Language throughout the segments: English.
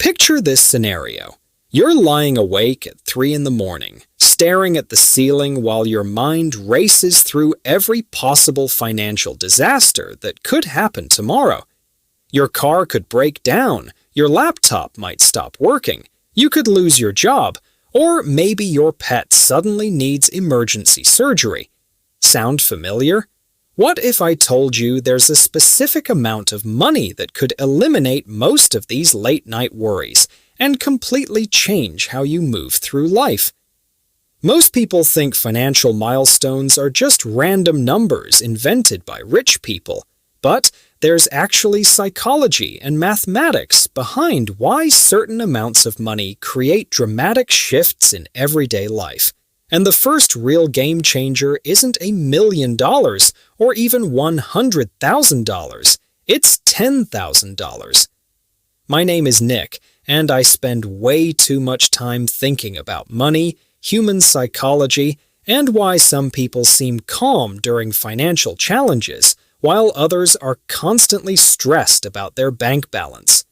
Picture this scenario. You're lying awake at 3 in the morning, staring at the ceiling while your mind races through every possible financial disaster that could happen tomorrow. Your car could break down, your laptop might stop working, you could lose your job, or maybe your pet suddenly needs emergency surgery. Sound familiar? What if I told you there's a specific amount of money that could eliminate most of these late-night worries and completely change how you move through life? Most people think financial milestones are just random numbers invented by rich people, but there's actually psychology and mathematics behind why certain amounts of money create dramatic shifts in everyday life. And the first real game changer isn't $1 million or even $100,000. It's $10,000. My name is Nick, and I spend way too much time thinking about money, human psychology, and why some people seem calm during financial challenges, while others are constantly stressed about their bank balance.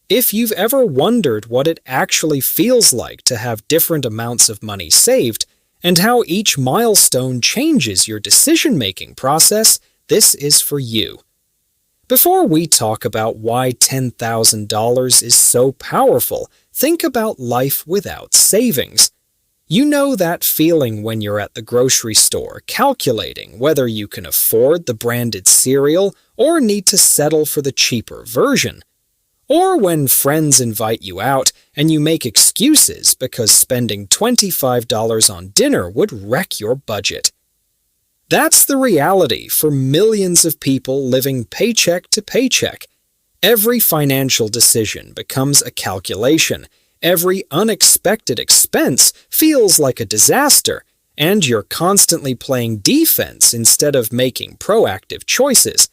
If you've ever wondered what it actually feels like to have different amounts of money saved, and how each milestone changes your decision-making process, this is for you. Before we talk about why $10,000 is so powerful, think about life without savings. You know that feeling when you're at the grocery store calculating whether you can afford the branded cereal or need to settle for the cheaper version. Or when friends invite you out and you make excuses because spending $25 on dinner would wreck your budget. That's the reality for millions of people living paycheck to paycheck. Every financial decision becomes a calculation. Every unexpected expense feels like a disaster, and you're constantly playing defense instead of making proactive choices.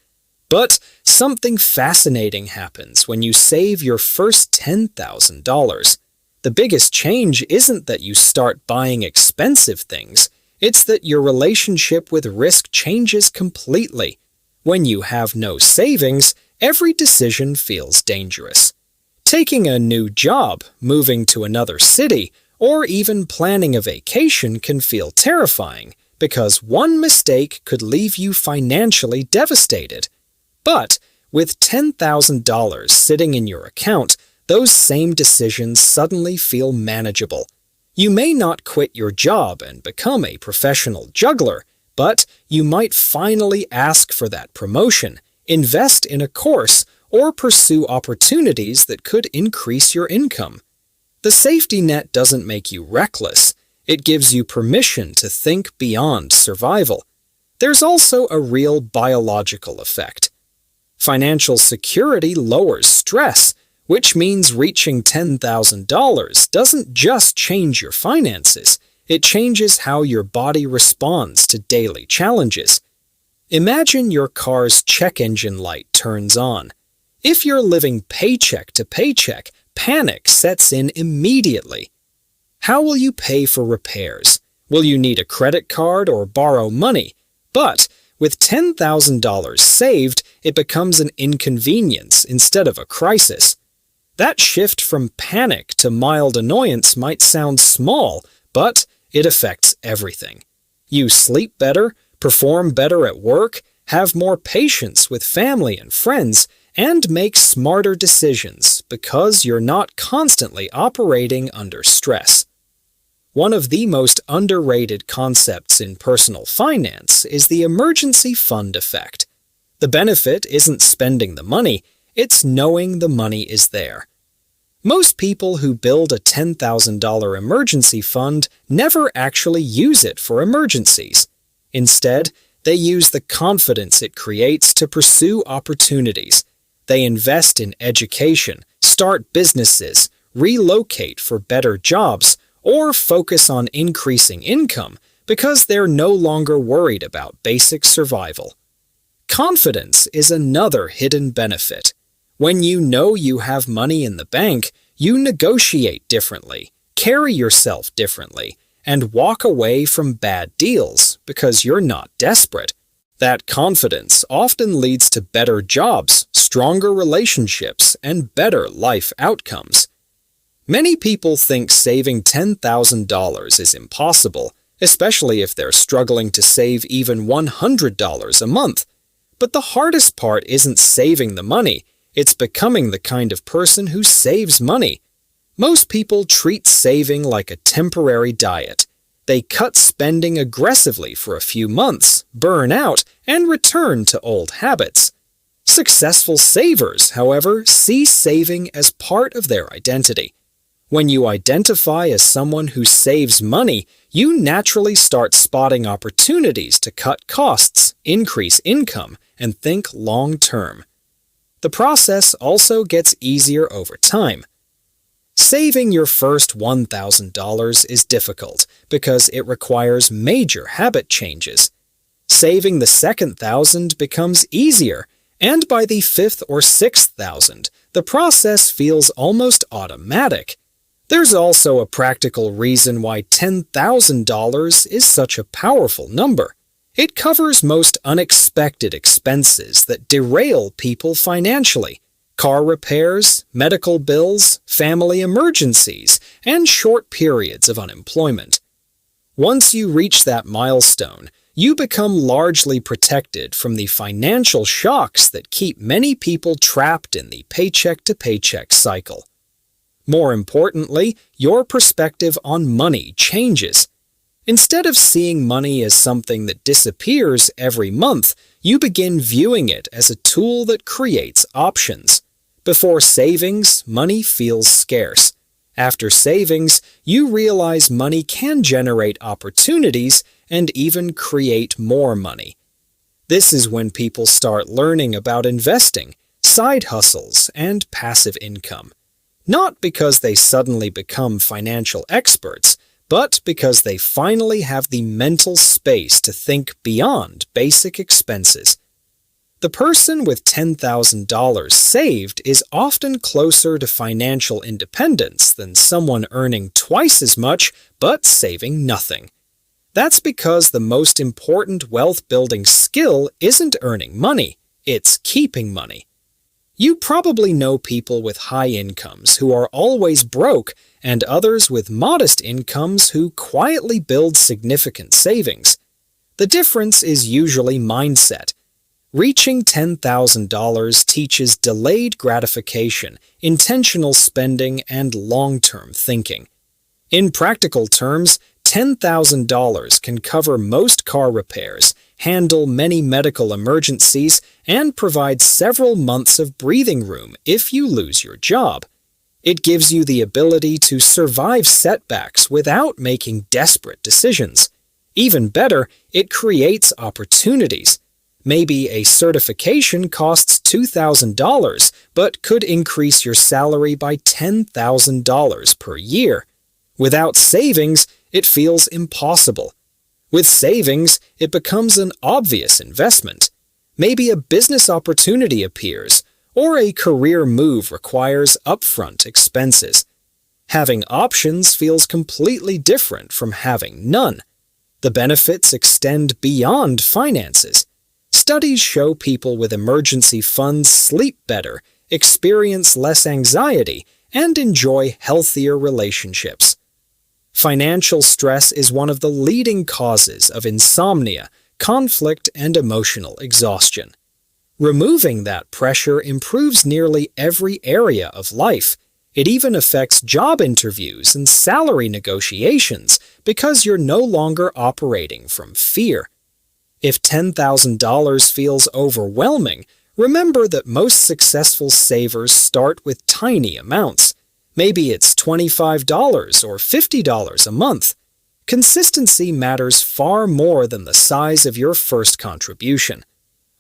But something fascinating happens when you save your first $10,000. The biggest change isn't that you start buying expensive things, it's that your relationship with risk changes completely. When you have no savings, every decision feels dangerous. Taking a new job, moving to another city, or even planning a vacation can feel terrifying because one mistake could leave you financially devastated. But with $10,000 sitting in your account, those same decisions suddenly feel manageable. You may not quit your job and become a professional juggler, but you might finally ask for that promotion, invest in a course, or pursue opportunities that could increase your income. The safety net doesn't make you reckless. It gives you permission to think beyond survival. There's also a real biological effect. Financial security lowers stress, which means reaching $10,000 doesn't just change your finances, it changes how your body responds to daily challenges. Imagine your car's check engine light turns on. If you're living paycheck to paycheck, panic sets in immediately. How will you pay for repairs? Will you need a credit card or borrow money? But with $10,000 saved, it becomes an inconvenience instead of a crisis. That shift from panic to mild annoyance might sound small, but it affects everything. You sleep better, perform better at work, have more patience with family and friends, and make smarter decisions because you're not constantly operating under stress. One of the most underrated concepts in personal finance is the emergency fund effect. The benefit isn't spending the money, it's knowing the money is there. Most people who build a $10,000 emergency fund never actually use it for emergencies. Instead, they use the confidence it creates to pursue opportunities. They invest in education, start businesses, relocate for better jobs, or focus on increasing income because they're no longer worried about basic survival. Confidence is another hidden benefit. When you know you have money in the bank, you negotiate differently, carry yourself differently, and walk away from bad deals because you're not desperate. That confidence often leads to better jobs, stronger relationships and better life outcomes. Many people think saving $10,000 is impossible, especially if they're struggling to save even $100 a month. But the hardest part isn't saving the money, it's becoming the kind of person who saves money. Most people treat saving like a temporary diet. They cut spending aggressively for a few months, burn out, and return to old habits. Successful savers, however, see saving as part of their identity. When you identify as someone who saves money, you naturally start spotting opportunities to cut costs, increase income, and think long-term. The process also gets easier over time. Saving your first $1,000 is difficult because it requires major habit changes. Saving the second $1,000 becomes easier, and by the fifth or sixth $1,000, the process feels almost automatic. There's also a practical reason why $10,000 is such a powerful number. It covers most unexpected expenses that derail people financially: car repairs, medical bills, family emergencies, and short periods of unemployment. Once you reach that milestone, you become largely protected from the financial shocks that keep many people trapped in the paycheck-to-paycheck cycle. More importantly, your perspective on money changes. Instead of seeing money as something that disappears every month, you begin viewing it as a tool that creates options. Before savings, money feels scarce. After savings, you realize money can generate opportunities and even create more money. This is when people start learning about investing, side hustles, and passive income. Not because they suddenly become financial experts, but because they finally have the mental space to think beyond basic expenses. The person with $10,000 saved is often closer to financial independence than someone earning twice as much but saving nothing. That's because the most important wealth-building skill isn't earning money, it's keeping money. You probably know people with high incomes who are always broke and others with modest incomes who quietly build significant savings. The difference is usually mindset. Reaching $10,000 teaches delayed gratification, intentional spending, and long-term thinking. In practical terms, $10,000 can cover most car repairs, handle many medical emergencies, and provide several months of breathing room if you lose your job. It gives you the ability to survive setbacks without making desperate decisions. Even better, it creates opportunities. Maybe a certification costs $2,000, but could increase your salary by $10,000 per year. Without savings, it feels impossible. With savings, it becomes an obvious investment. Maybe a business opportunity appears, or a career move requires upfront expenses. Having options feels completely different from having none. The benefits extend beyond finances. Studies show people with emergency funds sleep better, experience less anxiety, and enjoy healthier relationships. Financial stress is one of the leading causes of insomnia, conflict, and emotional exhaustion. Removing that pressure improves nearly every area of life. It even affects job interviews and salary negotiations because you're no longer operating from fear. If $10,000 feels overwhelming, remember that most successful savers start with tiny amounts. Maybe it's $25 or $50 a month. Consistency matters far more than the size of your first contribution.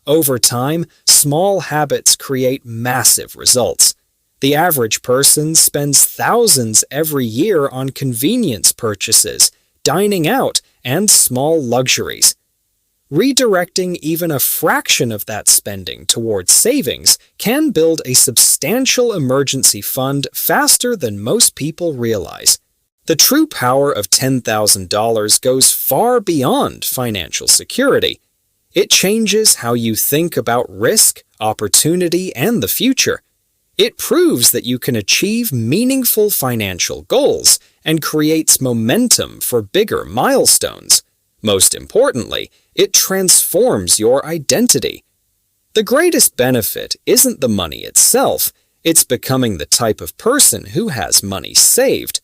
Over time, small habits create massive results. The average person spends thousands every year on convenience purchases, dining out, and small luxuries. Redirecting even a fraction of that spending towards savings can build a substantial emergency fund faster than most people realize. The true power of $10,000 goes far beyond financial security. It changes how you think about risk, opportunity, and the future. It proves that you can achieve meaningful financial goals and creates momentum for bigger milestones. Most importantly, it transforms your identity. The greatest benefit isn't the money itself, it's becoming the type of person who has money saved.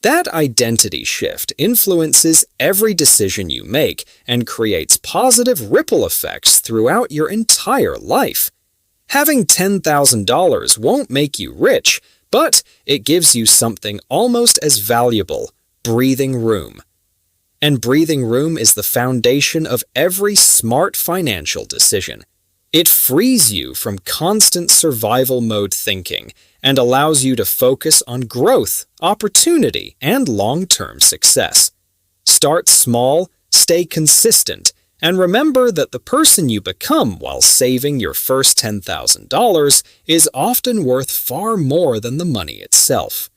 That identity shift influences every decision you make and creates positive ripple effects throughout your entire life. Having $10,000 won't make you rich, but it gives you something almost as valuable: breathing room. And breathing room is the foundation of every smart financial decision. It frees you from constant survival mode thinking and allows you to focus on growth, opportunity, and long-term success. Start small, stay consistent, and remember that the person you become while saving your first $10,000 is often worth far more than the money itself.